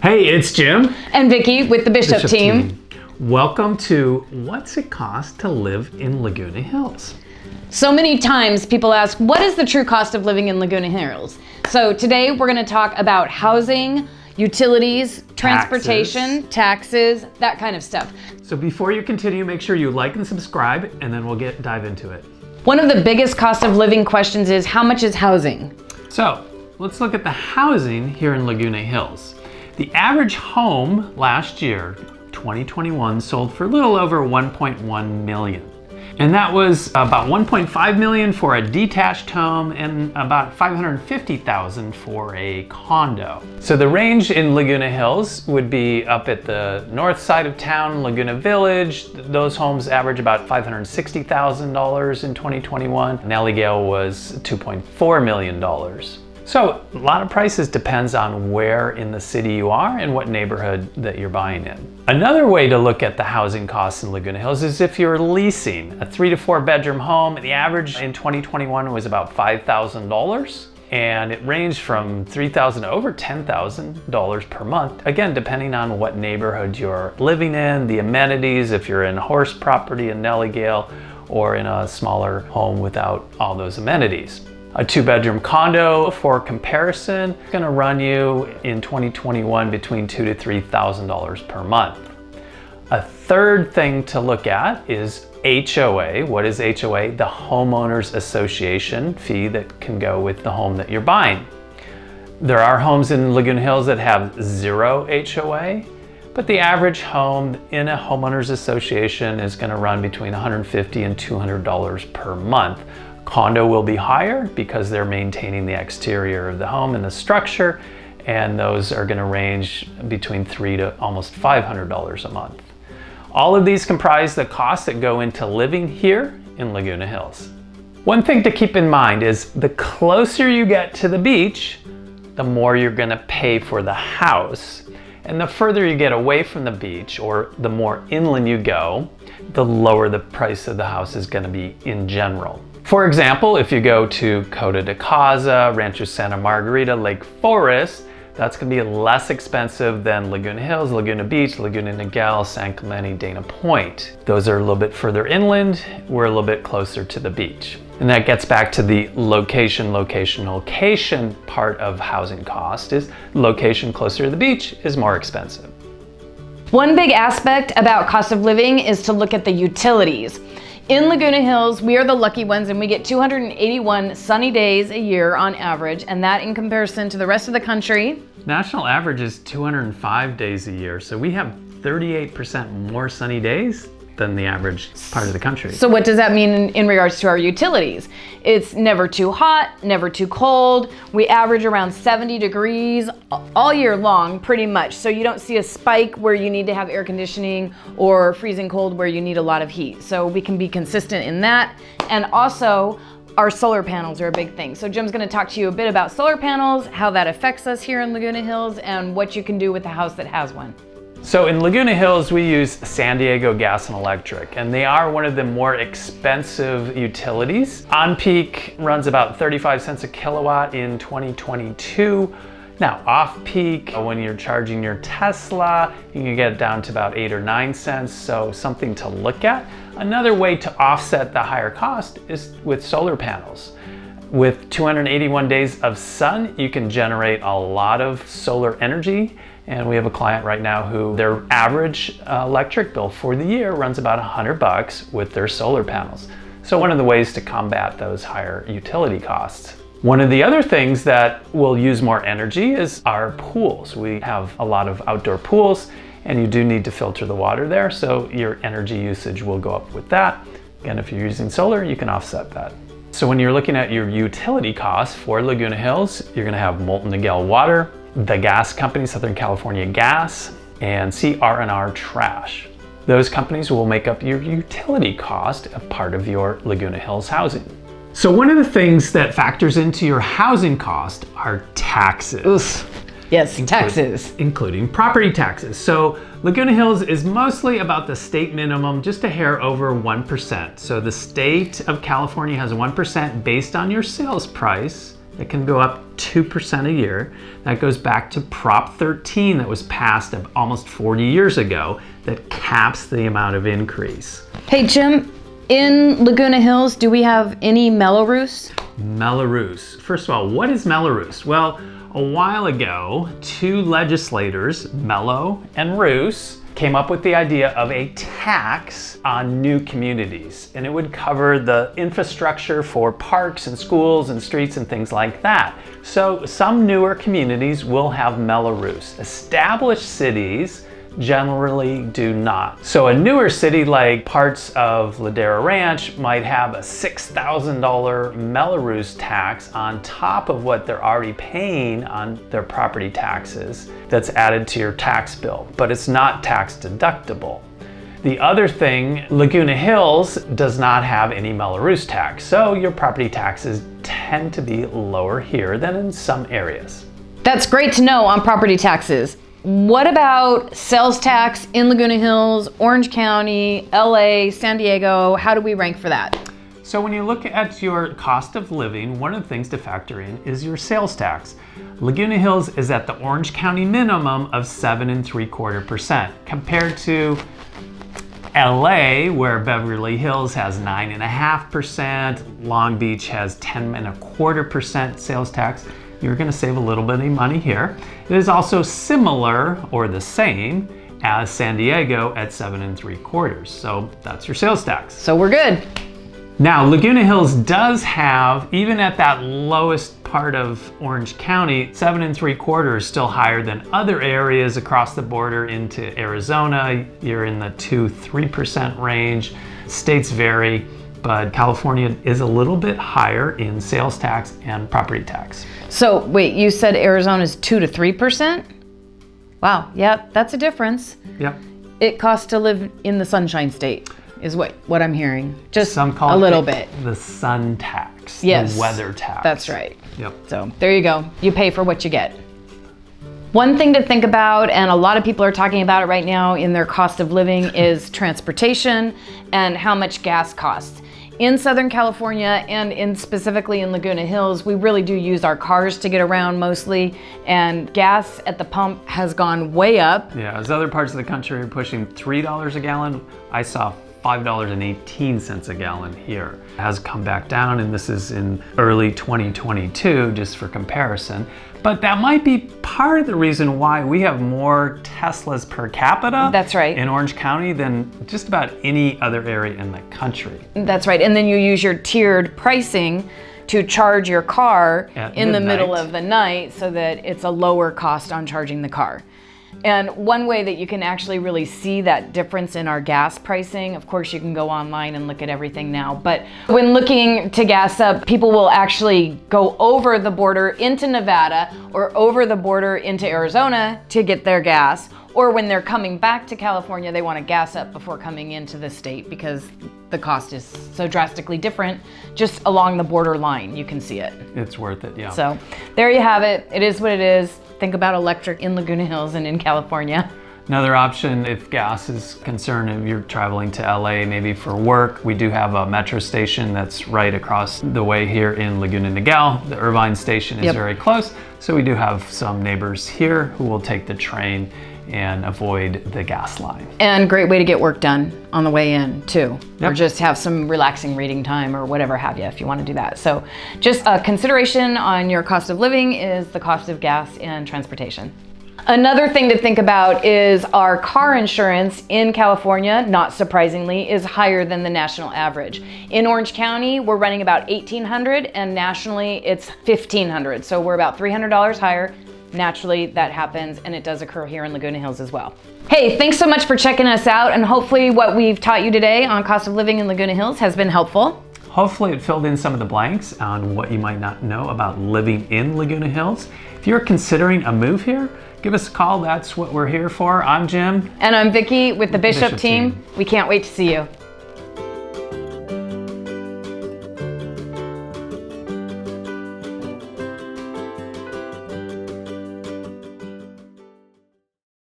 Hey, it's Jim. And Vickie with the Bishop team. Welcome to What's It Cost to Live in Laguna Hills? So many times people ask, what is the true cost of living in Laguna Hills? So today we're going to talk about housing, utilities, transportation, taxes, that kind of stuff. So before you continue, make sure you like and subscribe, and then we'll dive into it. One of the biggest cost of living questions is, how much is housing? So let's look at the housing here in Laguna Hills. The average home last year, 2021, sold for a little over 1.1 million. And that was about 1.5 million for a detached home and about 550,000 for a condo. So the range in Laguna Hills would be up at the north side of town, Laguna Village. Those homes average about $560,000 in 2021. Nelligale was $2.4 million. So a lot of prices depends on where in the city you are and what neighborhood that you're buying in. Another way to look at the housing costs in Laguna Hills is if you're leasing a 3 to 4 bedroom home. The average in 2021 was about $5,000, and it ranged from $3,000 to over $10,000 per month. Again, depending on what neighborhood you're living in, the amenities, if you're in horse property in Nelligale or in a smaller home without all those amenities. A 2-bedroom condo, for comparison, is going to run you in 2021 between $2,000 to $3,000 per month. A third thing to look at is HOA. What is HOA? The Homeowners Association fee that can go with the home that you're buying. There are homes in Laguna Hills that have 0 HOA, but the average home in a Homeowners Association is going to run between $150 and $200 per month. Condo will be higher because they're maintaining the exterior of the home and the structure, and those are going to range between $300 to almost $500 a month. All of these comprise the costs that go into living here in Laguna Hills. One thing to keep in mind is the closer you get to the beach, the more you're going to pay for the house. And the further you get away from the beach, or the more inland you go, the lower the price of the house is going to be in general. For example, if you go to Costa de Caza, Rancho Santa Margarita, Lake Forest, that's going to be less expensive than Laguna Hills, Laguna Beach, Laguna Niguel, San Clemente, Dana Point. Those are a little bit further inland. We're a little bit closer to the beach. And that gets back to the location part of housing cost. Is location closer to the beach is more expensive. One big aspect about cost of living is to look at the utilities. In Laguna Hills, we are the lucky ones, and we get 281 sunny days a year on average, and that in comparison to the rest of the country. National average is 205 days a year, so we have 38% more sunny days than the average part of the country. So what does that mean in regards to our utilities? It's never too hot, never too cold. We average around 70 degrees all year long, pretty much. So you don't see a spike where you need to have air conditioning or freezing cold where you need a lot of heat. So we can be consistent in that. And also, our solar panels are a big thing. So Jim's going to talk to you a bit about solar panels, how that affects us here in Laguna Hills, and what you can do with a house that has one. So in Laguna Hills, we use San Diego Gas and Electric, and they are one of the more expensive utilities. On peak runs about 35 cents a kilowatt in 2022. Now off peak, when you're charging your Tesla, you can get it down to about 8 or 9 cents, so something to look at. Another way to offset the higher cost is with solar panels. With 281 days of sun, you can generate a lot of solar energy. And we have a client right now who their average electric bill for the year runs about $100 with their solar panels. So one of the ways to combat those higher utility costs. One of the other things that will use more energy is our pools. We have a lot of outdoor pools, and you do need to filter the water there, so your energy usage will go up with that. Again, if you're using solar, you can offset that. So when you're looking at your utility costs for Laguna Hills, you're going to have Molten Niguel Water, the gas company, Southern California Gas, and CR&R Trash. Those companies will make up your utility cost of part of your Laguna Hills housing. So one of the things that factors into your housing cost are taxes. Oof. Yes, taxes. Including property taxes. So Laguna Hills is mostly about the state minimum, just a hair over 1%. So the state of California has 1% based on your sales price, It can go up 2% a year. That goes back to Prop 13 that was passed almost 40 years ago that caps the amount of increase. Hey Jim, in Laguna Hills, do we have any Mello-Roos? Mello-Roos. First of all, what is Mello-Roos? Well, a while ago, two legislators, Mello and Roos, came up with the idea of a tax on new communities, and it would cover the infrastructure for parks and schools and streets and things like that. So some newer communities will have Mello-Roos. Established cities generally do not. So a newer city like parts of Ladera Ranch might have a $6,000 Mello-Roos tax on top of what they're already paying on their property taxes that's added to your tax bill, but it's not tax deductible. The other thing, Laguna Hills does not have any Mello-Roos tax, so your property taxes tend to be lower here than in some areas. That's great to know on property taxes. What about sales tax in Laguna Hills, Orange County, LA, San Diego? How do we rank for that? So when you look at your cost of living, one of the things to factor in is your sales tax. Laguna Hills is at the Orange County minimum of 7.75% compared to LA, where Beverly Hills has 9.5%, Long Beach has 10.25% sales tax. You're going to save a little bit of money here. It is also similar or the same as San Diego at 7.75%. So that's your sales tax. So we're good. Now, Laguna Hills does have, even at that lowest part of Orange County, 7.75% is still higher than other areas across the border into Arizona. You're in the 2-3% range. States vary, but California is a little bit higher in sales tax and property tax. So wait, you said Arizona's 2 to 3%? Wow, yeah, that's a difference. Yep. It costs to live in the Sunshine State, is what I'm hearing. Just Some call a it little bit. The sun tax, Yes, the weather tax. That's right. Yep. So there you go. You pay for what you get. One thing to think about, and a lot of people are talking about it right now in their cost of living, is transportation and how much gas costs. In Southern California and specifically in Laguna Hills, we really do use our cars to get around mostly, and gas at the pump has gone way up. Yeah, as other parts of the country are pushing $3 a gallon, I saw $5.18 a gallon here. It has come back down, and this is in early 2022, just for comparison. But that might be part of the reason why we have more Teslas per capita. That's right. In Orange County than just about any other area in the country. That's right. And then you use your tiered pricing to charge your car in the middle of the night so that it's a lower cost on charging the car. And one way that you can actually really see that difference in our gas pricing, of course you can go online and look at everything now, but when looking to gas up, people will actually go over the border into Nevada or over the border into Arizona to get their gas. Or when they're coming back to California, they want to gas up before coming into the state because the cost is so drastically different just along the border line. You can see it. It's worth it, yeah. So there you have it. It is what it is. Think about electric in Laguna Hills and in California. Another option, if gas is concerned, if you're traveling to LA maybe for work, we do have a metro station that's right across the way here in Laguna Niguel. The Irvine station is very close, so we do have some neighbors here who will take the train and avoid the gas line. And great way to get work done on the way in too. Yep. Or just have some relaxing reading time or whatever have you if you want to do that. So just a consideration on your cost of living is the cost of gas and transportation. Another thing to think about is our car insurance in California, not surprisingly, is higher than the national average. In Orange County, we're running about $1,800 and nationally it's $1,500. So we're about $300 higher. Naturally, that happens, and it does occur here in Laguna Hills as well. Hey, thanks so much for checking us out, and hopefully what we've taught you today on cost of living in Laguna Hills has been helpful. Hopefully it filled in some of the blanks on what you might not know about living in Laguna Hills. If you're considering a move here, give us a call. That's what we're here for. I'm Jim. And I'm Vickie with the Bishop team. We can't wait to see you.